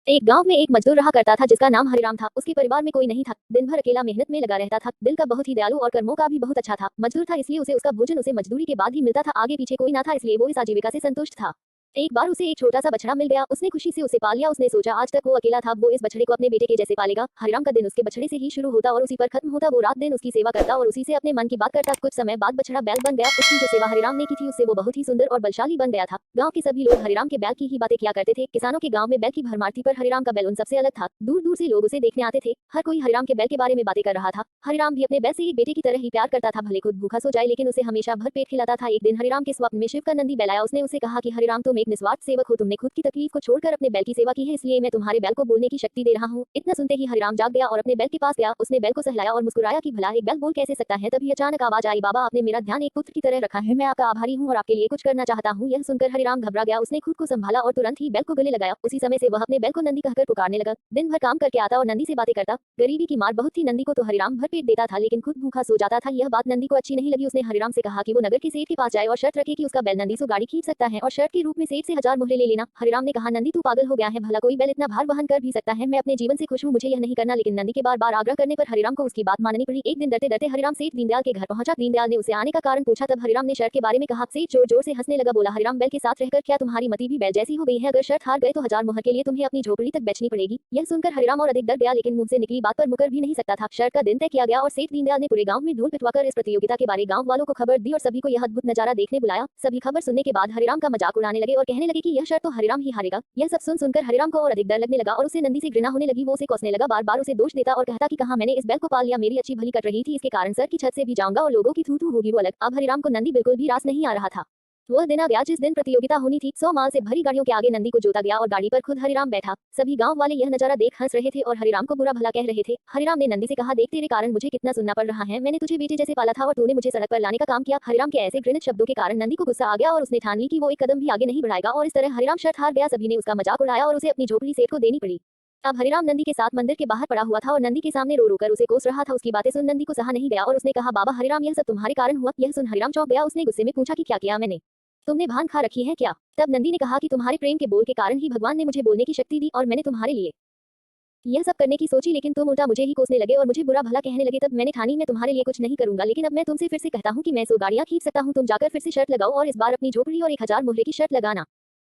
एक गांव में एक मजदूर रहा करता था जिसका नाम हरिराम था। उसके परिवार में कोई नहीं था। दिन भर अकेला मेहनत में लगा रहता था। दिल का बहुत ही दयालु और कर्मों का भी बहुत अच्छा था। मजदूर था इसलिए उसे उसका भोजन उसे मजदूरी के बाद ही मिलता था। आगे पीछे कोई ना था इसलिए वो इस आजीविका से संतुष्ट था। एक बार उसे एक छोटा सा बछड़ा मिल गया। उसने खुशी से उसे पाल लिया। उसने सोचा आज तक वो अकेला था, वो इस बछड़े को अपने बेटे के जैसे पालेगा। हरिराम का दिन उसके बछड़े से ही शुरू होता और उसी पर खत्म होता। वो रात दिन उसकी सेवा करता और उसी से अपने मन की बात करता। कुछ समय बाद बछड़ा बैल बन गया। उसकी जो सेवा हरिराम ने की थी उससे वो बहुत ही सुंदर और बलशाली बन गया था। गांव के सभी लोग हरिराम के बैल की ही बातें किया करते थे। किसानों के गांव में बैल की भरमार थी, पर हरिराम का बैल उन सबसे अलग था। दूर दूर से लोग उसे देखने आते थे। हर कोई हरिराम के बैल के बारे में बातें कर रहा था। हरिराम भी अपने बैल से एक बेटे की तरह ही प्यार करता था। भले खुद भूखा सो जाए लेकिन उसे हमेशा भर पेट खिलाता था। एक दिन हरिराम के स्वप्न में शिव का नंदी बैल आया। उसने उसे कहा कि हरिराम, तुम एक निस्वार्थ सेवक हो। तुमने खुद की तकलीफ को छोड़कर अपने बैल की सेवा की है, इसलिए मैं तुम्हारे बैल को बोलने की शक्ति दे रहा हूँ। इतना सुनते ही हरिराम जाग गया और अपने बैल के पास गया। उसने बैल को सहलाया और मुस्कुराया कि भला एक बैल बोल कैसे सकता है। तभी अचानक आवाज आई, बाबा, आपने मेरा ध्यान एक पुत्र की तरह रखा है। मैं आपका आभारी हूँ और आपके लिए कुछ करना चाहता हूँ। यह सुनकर हरिराम घबरा गया। उसने खुद को संभाला और तुरंत ही बैल को गले लगाया। उसी समय से वह अपने बैल को नंदी कहकर पुकारने लगा। दिन भर काम करके आता और नंदी से बातें करता। गरीबी की मार बहुत थी नंदी को, तो हरिराम भर पेट देता था लेकिन खुद भूखा सो जाता था। यह बात नंदी को अच्छी नहीं लगी। उसने हरिराम से कहा कि वो नगर के सेठ के पास जाए और शर्त रखे कि उसका बैल नंदी से गाड़ी खींच सकता है और शर्त के रूप में सेठ से 1000 मोहरे ले लेना। हरिराम ने कहा, नंदी तू पागल हो गया है, भला कोई बैल इतना भार वहन कर भी सकता है। मैं अपने जीवन से खुश हूँ, मुझे यह नहीं करना। लेकिन नंदी के बार बार आग्रह करने पर हरिराम को उसकी बात माननी पड़ी। एक दिन डरते डरते हरिराम सेठ दीनदयाल के घर पहुंचा। दीनदयाल ने उसे आने का कारण पूछा। तब हरिराम ने शर्त के बारे में कहा। सेठ जोर जोर से हंसने लगा। बोला, हरिराम, बैल के साथ रहकर क्या तुम्हारी मति भी बैल जैसी हो गई है? अगर शर्त हार गए तो 1000 मोहर के लिए तुम्हें अपनी झोपड़ी तक बेचनी पड़ेगी। यह सुनकर हरिराम और अधिक डर गया, लेकिन मुंह से निकली बात पर मुकर भी नहीं सकता था। शर्त का दिन तय किया गया और सेठ दीनदयाल ने पूरे गांव में ढोल पिटवाकर इस प्रतियोगिता के बारे गांव वालों को खबर दी और सभी को यह अद्भुत नजारा देखने बुलाया। सभी खबर सुनने के बाद हरिराम का मजाक उड़ाने लगे और कहने लगे कि यह शर्त तो हरिराम ही हारेगा। यह सब सुनकर हरिराम को और अधिक डर लगने लगा और उसे नंदी से घृणा होने लगी। वो उसे कोसने लगा, बार बार उसे दोष देता और कहता कि कहाँ मैंने इस बैल को पाल लिया, मेरी अच्छी भली कट रही थी, इसके कारण सर की छत से भी जाऊंगा और लोगों की थू थू होगी वो अलग। अब हरिराम को नंदी बिल्कुल भी रास नहीं आ रहा था। वह दिन आ गया जिस दिन प्रतियोगिता होनी थी। 100 माल से भरी गाड़ियों के आगे नंदी को जोता गया और गाड़ी पर खुद हरिराम बैठा। सभी गांव वाले यह नजारा देख हंस रहे थे और हरिराम को बुरा भला कह रहे थे। हरिराम ने नंदी से कहा, देख तेरे कारण मुझे कितना सुनना पड़ रहा है। मैंने तुझे बेटे जैसे पाला था और तूने मुझे सड़क पर लाने का काम किया। हरिराम के ऐसे घृणित शब्दों के कारण नंदी को गुस्सा आ गया और उसने ठान ली कि वो एक कदम भी आगे नहीं बढ़ाएगा और इस तरह हरिराम शर्त हार गया। सभी ने उसका मजाक उड़ाया और उसे अपनी झोपड़ी सेठ को देनी पड़ी। अब हरिराम नंदी के साथ मंदिर के बाहर पड़ा हुआ था और नंदी के सामने रो रो कर उसे कोस रहा था। उसकी बातें सुन नंदी को सहा नहीं गया और उसने कहा, बाबा हरिराम, यह सब तुम्हारे कारण हुआ। यह सुन हरिराम चौंक गया। उसने गुस्से में पूछा कि क्या किया मैंने? तुमने भान खा रखी है क्या? तब नंदी ने कहा कि तुम्हारे प्रेम के बोल के कारण ही भगवान ने मुझे बोलने की शक्ति दी और मैंने तुम्हारे लिए यह सब करने की सोची, लेकिन तुम उल्टा मुझे ही कोसने लगे और मुझे बुरा भला कहने लगे। तब मैंने ठानी मैं तुम्हारे लिए कुछ नहीं करूंगा। लेकिन अब मैं तुमसे फिर से कहता हूँ कि मैं 100 गाड़ियां खींच सकता हूँ। तुम जाकर फिर से शर्त लगाओ और इस बार अपनी झोपड़ी और 1000 मोहरे की शर्त लगाना।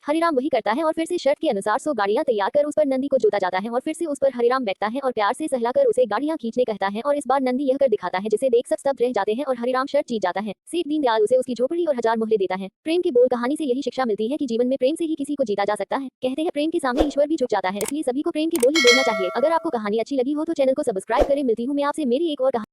हरिराम वही करता है और फिर से शर्त के अनुसार 100 गाड़ियां तैयार कर उस पर नंदी को जोता जाता है और फिर से उस पर हरिराम बैठता है और प्यार से सहलाकर उसे गाड़ियां खींचने कहता है और इस बार नंदी यह कर दिखाता है जिसे देख सब स्तब्ध रह जाते हैं और हरिराम शर्त जीत जाता है। सेठ दीनदयाल उसे उसकी झोपड़ी और 1000 मोहरे देता है। प्रेम के बोल कहानी से यही शिक्षा मिलती है कि जीवन में प्रेम से ही किसी को जीता जा सकता है। कहते हैं प्रेम के सामने ईश्वर भी झुक जाता है, इसलिए सभी को प्रेम के बोल ही बोलना चाहिए। अगर आपको कहानी अच्छी लगी हो तो चैनल को सब्सक्राइब करें। मिलती हूँ मैं आपसे मेरी एक और कहानी।